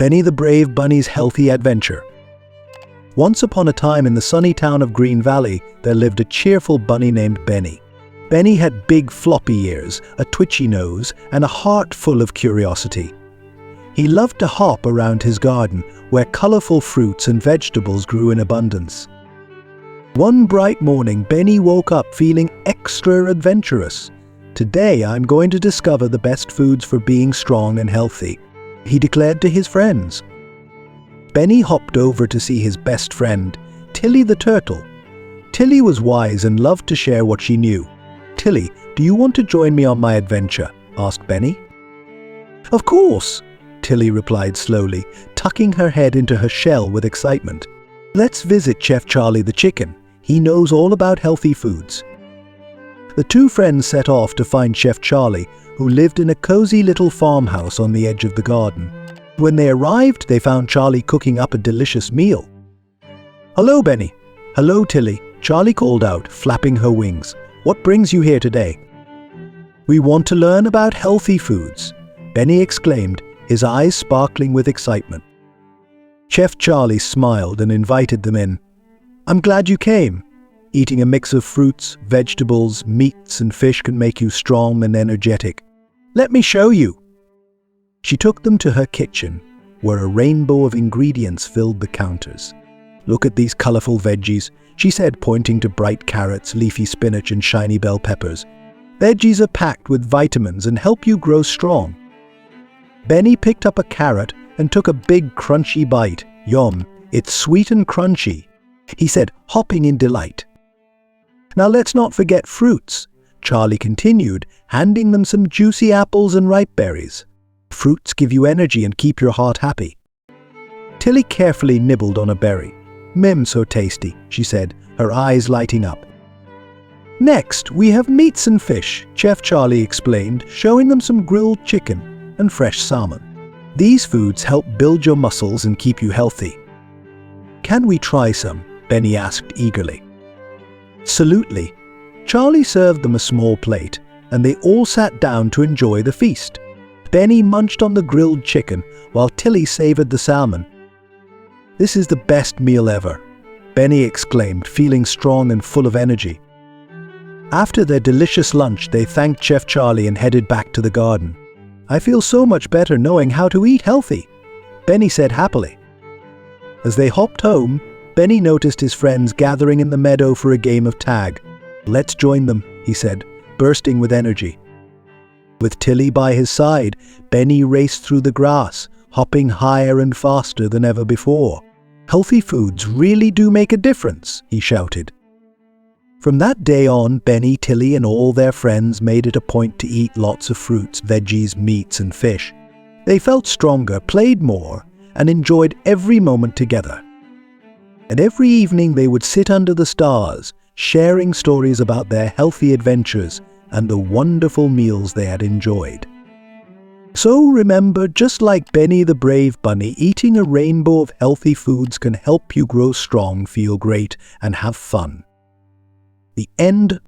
Benny the Brave Bunny's Healthy Adventure. Once upon a time in the sunny town of Green Valley, there lived a cheerful bunny named Benny. Benny had big floppy ears, a twitchy nose, and a heart full of curiosity. He loved to hop around his garden, where colorful fruits and vegetables grew in abundance. One bright morning, Benny woke up feeling extra adventurous. "Today I'm going to discover the best foods for being strong and healthy," he declared to his friends. Benny hopped over to see his best friend, Tilly the turtle. Tilly was wise and loved to share what she knew. "Tilly, do you want to join me on my adventure?" asked Benny. "Of course," Tilly replied slowly, tucking her head into her shell with excitement. "Let's visit Chef Charlie the chicken. He knows all about healthy foods." The two friends set off to find Chef Charlie, who lived in a cozy little farmhouse on the edge of the garden. When they arrived, they found Charlie cooking up a delicious meal. "Hello, Benny." "Hello, Tilly," Charlie called out, flapping her wings. "What brings you here today?" "We want to learn about healthy foods," Benny exclaimed, his eyes sparkling with excitement. Chef Charlie smiled and invited them in. "I'm glad you came. Eating a mix of fruits, vegetables, meats, and fish can make you strong and energetic. Let me show you." She took them to her kitchen, where a rainbow of ingredients filled the counters. "Look at these colorful veggies," she said, pointing to bright carrots, leafy spinach, and shiny bell peppers. "Veggies are packed with vitamins and help you grow strong." Benny picked up a carrot and took a big crunchy bite. "Yum, it's sweet and crunchy," he said, hopping in delight. "Now let's not forget fruits," Charlie continued, handing them some juicy apples and ripe berries. "Fruits give you energy and keep your heart happy." Tilly carefully nibbled on a berry. So tasty," she said, her eyes lighting up. "Next, we have meats and fish," Chef Charlie explained, showing them some grilled chicken and fresh salmon. "These foods help build your muscles and keep you healthy." "Can we try some?" Benny asked eagerly. "Absolutely." Charlie served them a small plate, and they all sat down to enjoy the feast. Benny munched on the grilled chicken, while Tilly savored the salmon. "This is the best meal ever," Benny exclaimed, feeling strong and full of energy. After their delicious lunch, they thanked Chef Charlie and headed back to the garden. "I feel so much better knowing how to eat healthy," Benny said happily. As they hopped home, Benny noticed his friends gathering in the meadow for a game of tag. "Let's join them," he said, bursting with energy. With Tilly by his side, Benny raced through the grass, hopping higher and faster than ever before. "Healthy foods really do make a difference," he shouted. From that day on, Benny, Tilly, and all their friends made it a point to eat lots of fruits, veggies, meats, and fish. They felt stronger, played more, and enjoyed every moment together. And every evening they would sit under the stars, sharing stories about their healthy adventures and the wonderful meals they had enjoyed. So remember, just like Benny the Brave Bunny, eating a rainbow of healthy foods can help you grow strong, feel great, and have fun. The end